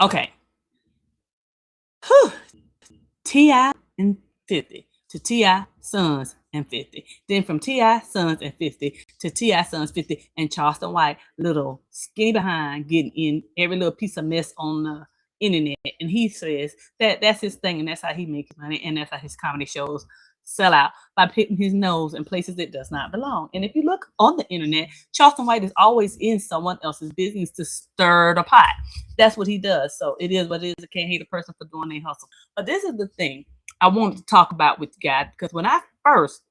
Okay. Whew. T.I. and 50 to T.I. Sons and 50. Then from T.I. Sons and 50 to T.I. Sons 50 and Charleston White, little skinny behind, getting in every little piece of mess on the internet. And he says that that's his thing and that's how he makes money and that's how his comedy shows sell out by putting his nose in places it does not belong. And if you look on the internet, Charleston White is always in someone else's business to stir the pot. That's what he does. So it is what it is. I can't hate a person for doing their hustle. But this is the thing I wanted to talk about with you guys because when I first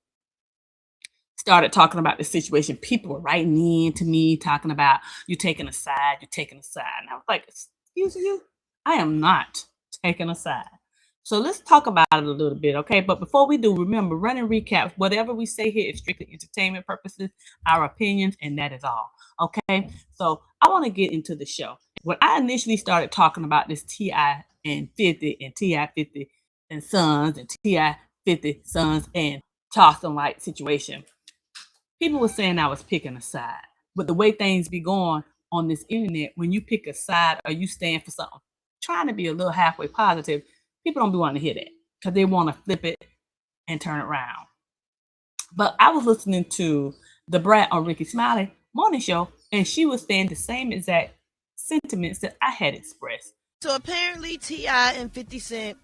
started talking about the situation, people were writing in to me talking about you taking a side, you're taking a side. And I was like, excuse you, I am not taking a side. So let's talk about it a little bit, okay? But before we do, remember, running recaps, whatever we say here is strictly entertainment purposes, our opinions, and that is all, okay? So I want to get into the show. When I initially started talking about this T.I. and 50 and T.I. 50 and Sons and T.I. 50 Sons and Charleston White situation, people were saying I was picking a side. But the way things be going on this internet, when you pick a side or you stand for something, trying to be a little halfway positive, people don't be wanting to hear that because they want to flip it and turn it around. But I was listening to the Brat on Ricky Smiley morning show, and she was saying the same exact sentiments that I had expressed. So apparently T.I. and 50 Cent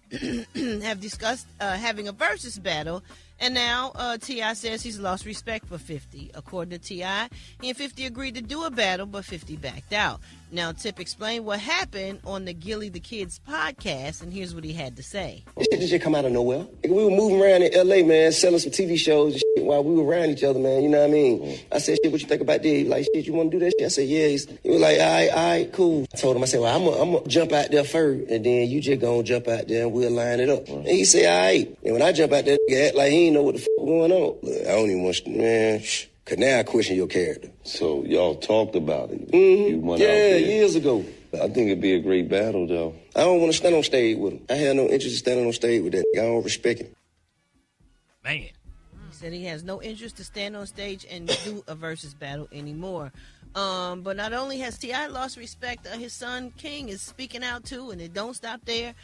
have discussed having a versus battle, and now T.I. says he's lost respect for 50. According to T.I., he and 50 agreed to do a battle, but 50 backed out. Now Tip explained what happened on the Gilly the Kids podcast, and here's what he had to say. This shit just come out of nowhere. We were moving around in L.A., man, selling some TV shows and shit while we were around each other, man, you know what I mean? I said, shit, what you think about this? Like, shit, you want to do that shit? I said, yeah. He was like, all right, cool. I told him, I said, well, I'm going to jump out there first, and then you just going to jump out there and we'll line it up. And he said, all right. And when I jump out there, he act like he ain't know what the fuck going on. Look, I don't even want to, man, because now I question your character. So y'all talked about it? Mm-hmm. You went out there. Years ago. I think it'd be a great battle, though. I don't want to stand on stage with him. I have no interest in standing on stage with that nigga. I don't respect him. Man. He said he has no interest to stand on stage and do a versus battle anymore. But not only has T.I. lost respect, his son King is speaking out too, and it don't stop there.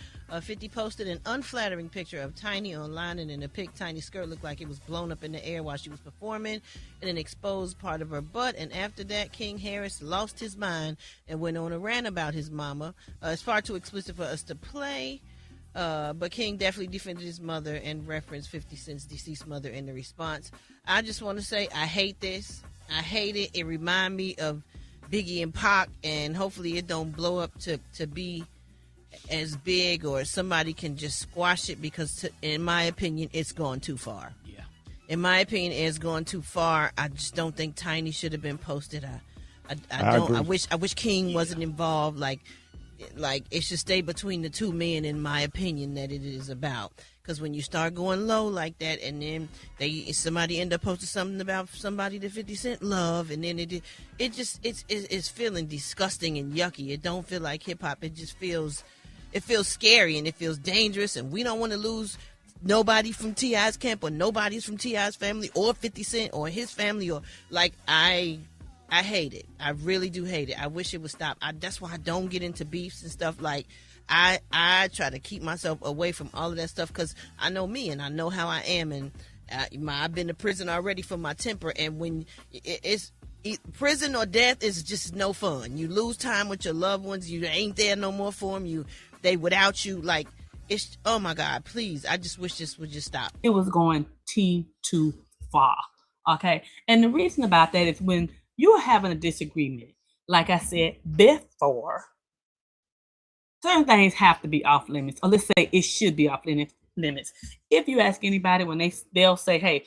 50 posted an unflattering picture of Tiny online, and in the pic, Tiny's skirt looked like it was blown up in the air while she was performing, and an exposed part of her butt. And after that, King Harris lost his mind and went on a rant about his mama. It's far too explicit for us to play. But King definitely defended his mother and referenced 50 Cent's deceased mother in the response. I just want to say I hate this. I hate it. It reminds me of Biggie and Pac, and hopefully it don't blow up to be as big, or somebody can just squash it, because in my opinion, it's gone too far. Yeah. In my opinion, it's gone too far. I just don't think Tiny should have been posted. I don't. agree. I wish King wasn't involved. Like it should stay between the two men, in my opinion, that it is about. Because when you start going low like that, and then somebody end up posting something about somebody that 50 Cent love, and then it's feeling disgusting and yucky. It don't feel like hip hop. It feels scary, and it feels dangerous, and we don't want to lose nobody from T.I.'s camp, or nobody's from T.I.'s family, or 50 Cent or his family, or like I hate it. I really do hate it. I wish it would stop. That's why I don't get into beefs and stuff. Like I try to keep myself away from all of that stuff, because I know me and I know how I am, and I've been to prison already for my temper. And when it's prison or death, is just no fun. You lose time with your loved ones. You ain't there no more for them. They without you. Like, it's, oh my God, please. I just wish this would just stop. It was going too far. Okay. And the reason about that is when you're having a disagreement, like I said before, certain things have to be off limits, or let's say it should be off limits. If you ask anybody, when they'll say, hey,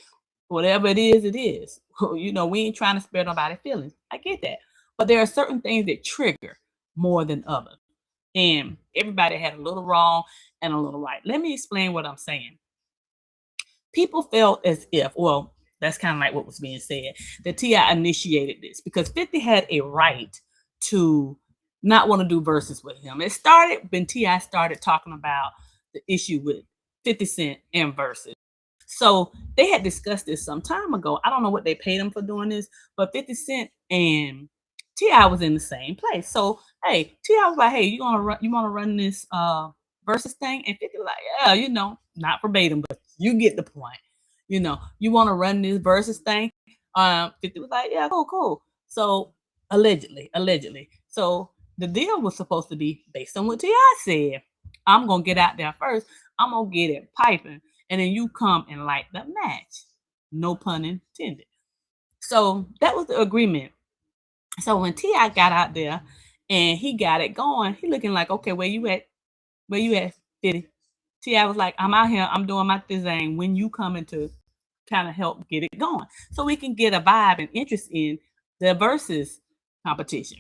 whatever it is, it is. You know, we ain't trying to spare nobody's feelings. I get that. But there are certain things that trigger more than others. And everybody had a little wrong and a little right. Let me explain what I'm saying. People felt as if, well, that's kind of like what was being said, that T.I. initiated this because 50 had a right to not want to do verses with him. It started when T.I. started talking about the issue with 50 Cent and verses. So they had discussed this some time ago. I don't know what they paid him for doing this, but 50 Cent and T.I. was in the same place. So, hey, T.I. was like, hey, you want to run this versus thing? And 50 was like, yeah, not verbatim, but you get the point. You want to run this versus thing? 50 was like, yeah, cool. So, allegedly. So, the deal was supposed to be based on what T.I. said. I'm going to get out there first. I'm going to get it piping. And then you come and light the match. No pun intended. So, that was the agreement. So when T.I. got out there and he got it going, he looking like, okay, where you at? Where you at, 50? T.I. was like, I'm out here, I'm doing my thing. When you coming to kind of help get it going, so we can get a vibe and interest in the versus competition.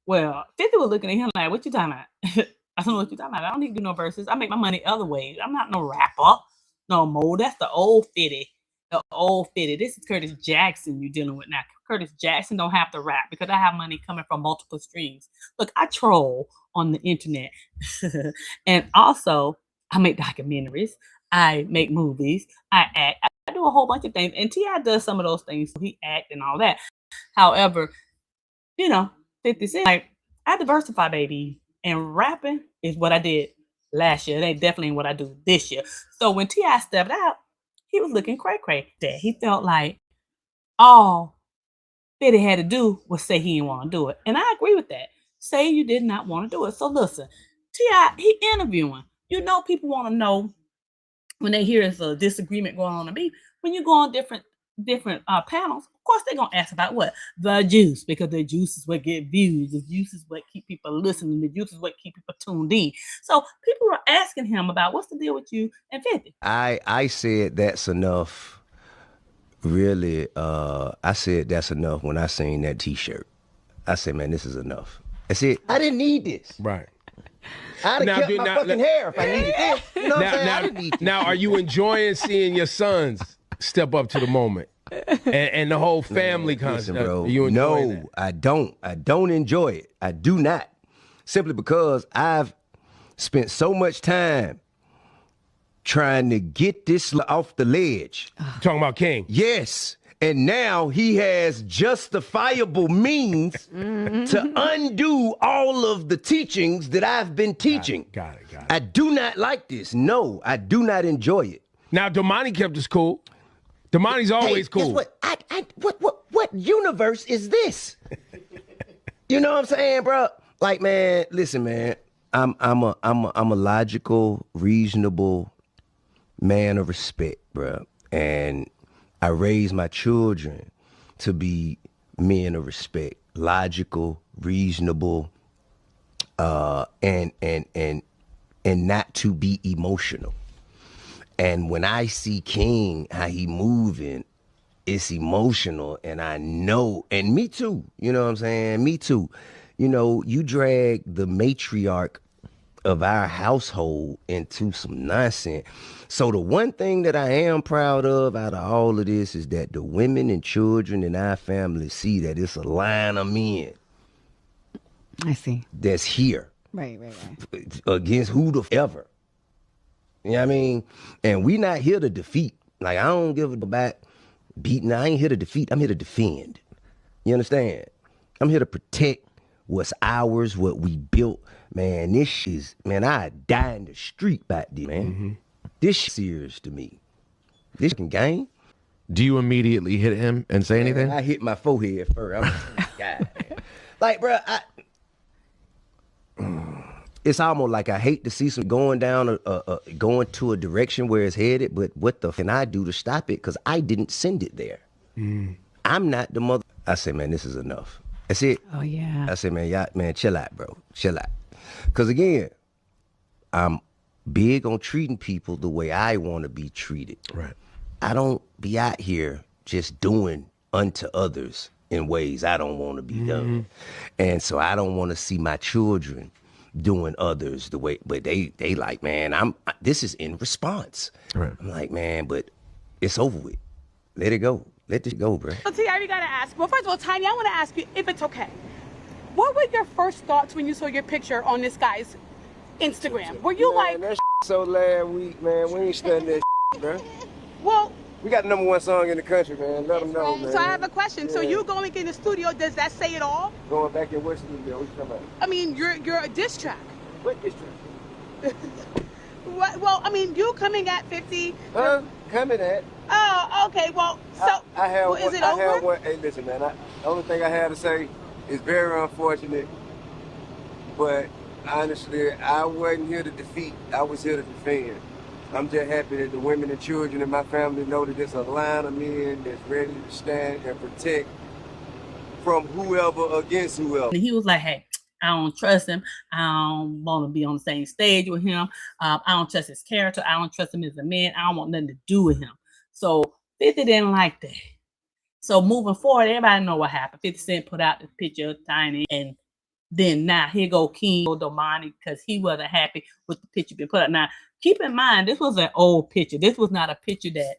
Well, 50 was looking at him like, what you talking about? I don't know what you talking about. I don't need to do no verses. I make my money other ways. I'm not no rapper no more. That's the old 50. The old 50. This is Curtis Jackson you're dealing with now. Curtis Jackson don't have to rap because I have money coming from multiple streams. Look, I troll on the internet. And also, I make documentaries. I make movies. I act. I do a whole bunch of things. And T.I. does some of those things. So he act and all that. However, 50 Cent, like, I diversify, baby. And rapping is what I did last year. It ain't definitely what I do this year. So when T.I. stepped out, he was looking cray-cray. He felt like all that he had to do was say he didn't want to do it. And I agree with that. Say you did not want to do it. So listen, T.I., he interviewing. People want to know when they hear there's a disagreement going on to me. When you go on different panels, of course they're going to ask about what? The juice, because the juice is what get views. The juice is what keep people listening. The juice is what keep people tuned in. So people are asking him about what's the deal with you and 50. I said that's enough. Really, I said that's enough when I seen that T-shirt. I said, man, this is enough. That's it. I didn't need this. Right. I'd have kept my fucking hair if I needed this. You know what I'm saying? I didn't need this. Now, are you enjoying seeing your sons step up to the moment and the whole family concept? Bro, You enjoying that? I don't. I don't enjoy it. I do not. Simply because I've spent so much time trying to get this off the ledge. Talking about King. Yes. And now he has justifiable means to undo all of the teachings that I've been teaching. Got it. I do not like this. No, I do not enjoy it. Now, Damani kept us cool. Damani's always cool. Guess what? What universe is this? You know what I'm saying, bro? Like, man, listen, man. I'm a logical, reasonable man of respect, bro. And I raise my children to be men of respect, logical, reasonable, and not to be emotional. And when I see King, how he moving, it's emotional, and I know, and me too, you know what I'm saying? Me too. You drag the matriarch of our household into some nonsense. So the one thing that I am proud of out of all of this is that the women and children in our family see that it's a line of men. I see. That's here. Right. Against who the ever. You know what I mean? And we not here to defeat. Like, I don't give a about beating. I ain't here to defeat. I'm here to defend. You understand? I'm here to protect what's ours, what we built. Man, this is, man, I die in the street back there, man. Mm-hmm. This shit serious to me. This game. Do you immediately hit him and say anything? I hit my forehead first. I'm like, God. Like, bro, it's almost like I hate to see some going down, going to a direction where it's headed, but what the can I do to stop it? Because I didn't send it there. I'm not the mother. I say, man, this is enough. That's it. Oh, yeah. I say, man, chill out, bro. Chill out. Because, again, I'm big on treating people the way I want to be treated. Right. I don't be out here just doing unto others in ways I don't want to be done. And so I don't want to see my children doing others the way, but they like, man, this is in response. Right. I'm like, man, but it's over with. Let it go. Let this go, bro. So T, I already gotta ask. Well, first of all, Tiny, I want to ask you if it's okay. What were your first thoughts when you saw your picture on this guy's Instagram? Were you like, that so last week, man, we ain't studying that bro. well, We got the #1 song in the country, man. Let them know, man. So I have a question. So Yeah. you going in the studio, does that say it all? Going back in what studio? What you talking about? I mean, you're a diss track. What district? Well, I mean, you coming at 50. Huh? Coming at. Oh, okay. Well, so I have well, is it I over? have one. Hey, listen, man. The only thing I have to say is very unfortunate, but honestly, I wasn't here to defeat. I was here to defend. I'm just happy that the women and children in my family know that there's a line of men that's ready to stand and protect from whoever against whoever. And he was like, hey, I don't trust him. I don't want to be on the same stage with him. I don't trust his character. I don't trust him as a man. I don't want nothing to do with him. So 50 didn't like that. So moving forward, everybody know what happened. 50 Cent put out the picture of Tiny, and then now here go King Domani because he wasn't happy with the picture being put up. Now, keep in mind, this was an old picture. This was not a picture that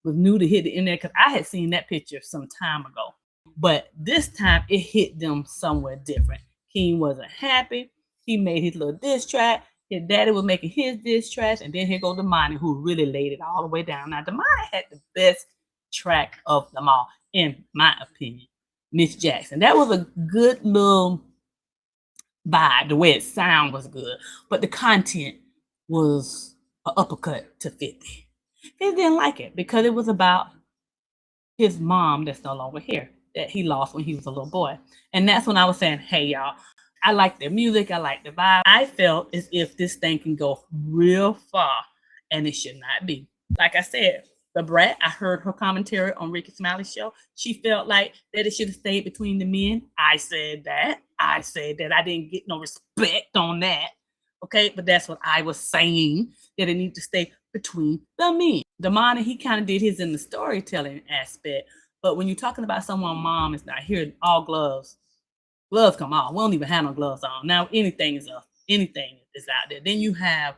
was new to hit the internet because I had seen that picture some time ago. But this time it hit them somewhere different. King wasn't happy. He made his little diss track. His daddy was making his diss track. And then here goes Damani, who really laid it all the way down. Now, Damani had the best track of them all, in my opinion. Miss Jackson. That was a good little vibe. The way it sound was good. But the content was an uppercut to 50. 50 didn't like it because it was about his mom that's no longer here, that he lost when he was a little boy. And that's when I was saying, hey, y'all, I like their music. I like the vibe. I felt as if this thing can go real far, and it should not be. Like I said, the brat, I heard her commentary on Ricky Smiley's show. She felt like that it should have stayed between the men. I said that. I didn't get no respect on that. Okay, but that's what I was saying, that it needs to stay between the men. Damani, he kind of did his in the storytelling aspect, but when you're talking about someone's mom is not here, all gloves come off. We don't even have no gloves on. Now anything is out there. Then you have,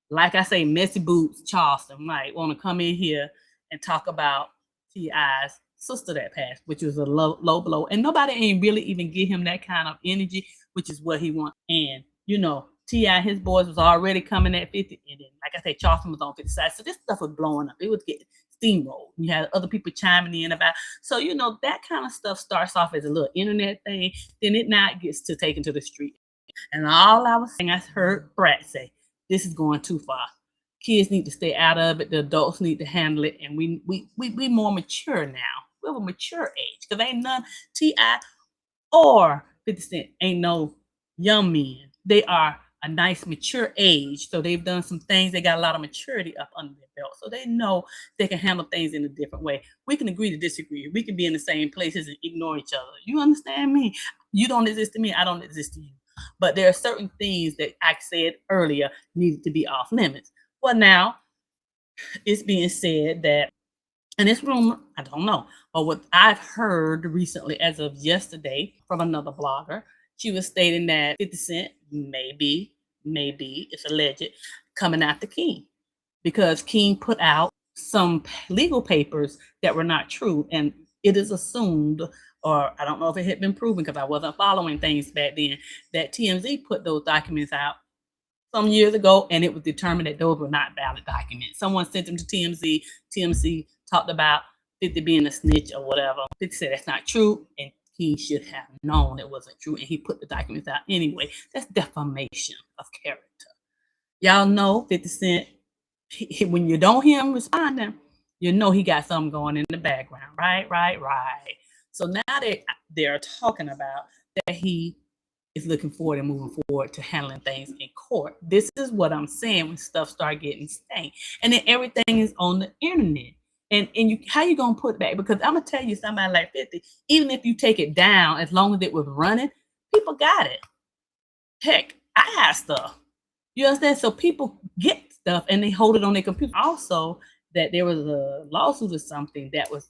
like I say, Messy Boots Charleston might want to come in here and talk about T.I.'s sister that passed, which was a low blow. And nobody ain't really even give him that kind of energy, which is what he wants. And, you know, T.I., his boys was already coming at 50. And then, like I said, Charleston was on 50 side. So this stuff was blowing up. It was getting steamrolled. You had other people chiming in about. So, you know, that kind of stuff starts off as a little internet thing. Then it now gets to taken to the street. And all I was saying, I heard Brad say, this is going too far. Kids need to stay out of it. The adults need to handle it. And we more mature now. We're of a mature age. Because ain't none T.I. or 50 Cent ain't no young men. They are a nice mature age. So they've done some things. They got a lot of maturity up under their belt. So they know they can handle things in a different way. We can agree to disagree. We can be in the same places and ignore each other. You understand me? You don't exist to me. I don't exist to you. But there are certain things that I said earlier needed to be off limits. Well, now it's being said that, and this rumor, I don't know, but what I've heard recently as of yesterday from another blogger, she was stating that 50 Cent maybe, it's alleged, coming after King because King put out some legal papers that were not true. And it is assumed, or I don't know if it had been proven because I wasn't following things back then, that TMZ put those documents out some years ago, and it was determined that those were not valid documents. Someone sent them to TMZ. TMZ talked about 50 being a snitch or whatever. 50 said that's not true, and he should have known it wasn't true, and he put the documents out anyway. That's defamation of character. Y'all know 50 Cent, when you don't hear him responding, you know he got something going in the background, right? So now they're talking about that he is looking forward and moving forward to handling things in court. This is what I'm saying when stuff start getting stank. And then everything is on the internet. And you, how you gonna put it back? Because I'm gonna tell you, somebody like 50, even if you take it down, as long as it was running, people got it. Heck, I have stuff. You understand? So people get stuff and they hold it on their computer. Also, that there was a lawsuit or something that was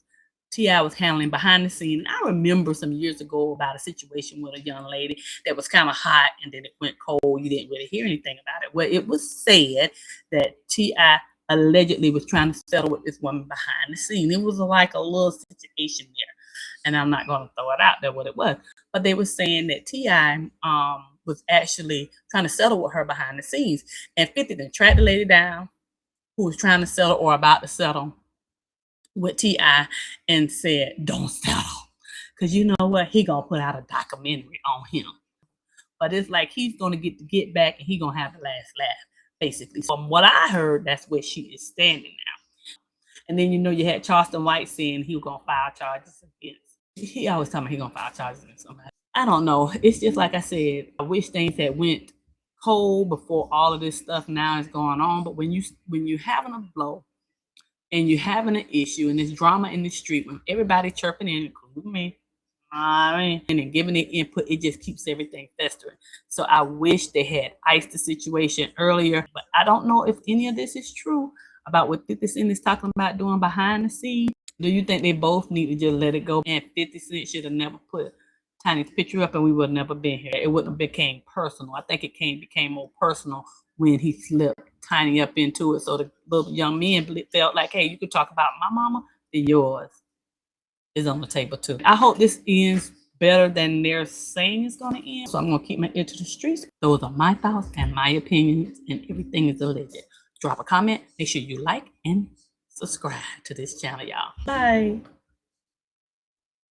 T.I. was handling behind the scene. And I remember some years ago about a situation with a young lady that was kind of hot and then it went cold. You didn't really hear anything about it. Well, it was said that T.I. allegedly was trying to settle with this woman behind the scene. It was like a little situation there. And I'm not going to throw it out there what it was. But they were saying that T.I. was actually trying to settle with her behind the scenes. And 50 then tracked the lady down who was trying to settle or about to settle with T.I. and said, don't settle. Because you know what? He going to put out a documentary on him. But it's like he's going to get back and he going to have the last laugh, basically. From what I heard, that's where she is standing now. And then, you had Charleston White saying he was going to file charges against. He always tell me he going to file charges against somebody. I don't know. It's just like I said, I wish things had went cold before all of this stuff now is going on. But when you're having a blow and you're having an issue and there's drama in the street, when everybody chirping in, including me, and then giving it input, it just keeps everything festering. So I wish they had iced the situation earlier, but I don't know if any of this is true about what 50 Cent is talking about doing behind the scenes. Do you think they both need to just let it go? And 50 Cent should have never put Tiny's picture up and we would have never been here. It wouldn't have became personal. I think it became more personal when he slipped Tiny up into it. So the little young men felt like, hey, you could talk about my mama, then yours is on the table too. I hope this ends better than they're saying it's going to end. So I'm going to keep my ear to the streets. Those are my thoughts and my opinions, and everything is alleged. Drop a comment. Make sure you like and subscribe to this channel, y'all. Bye.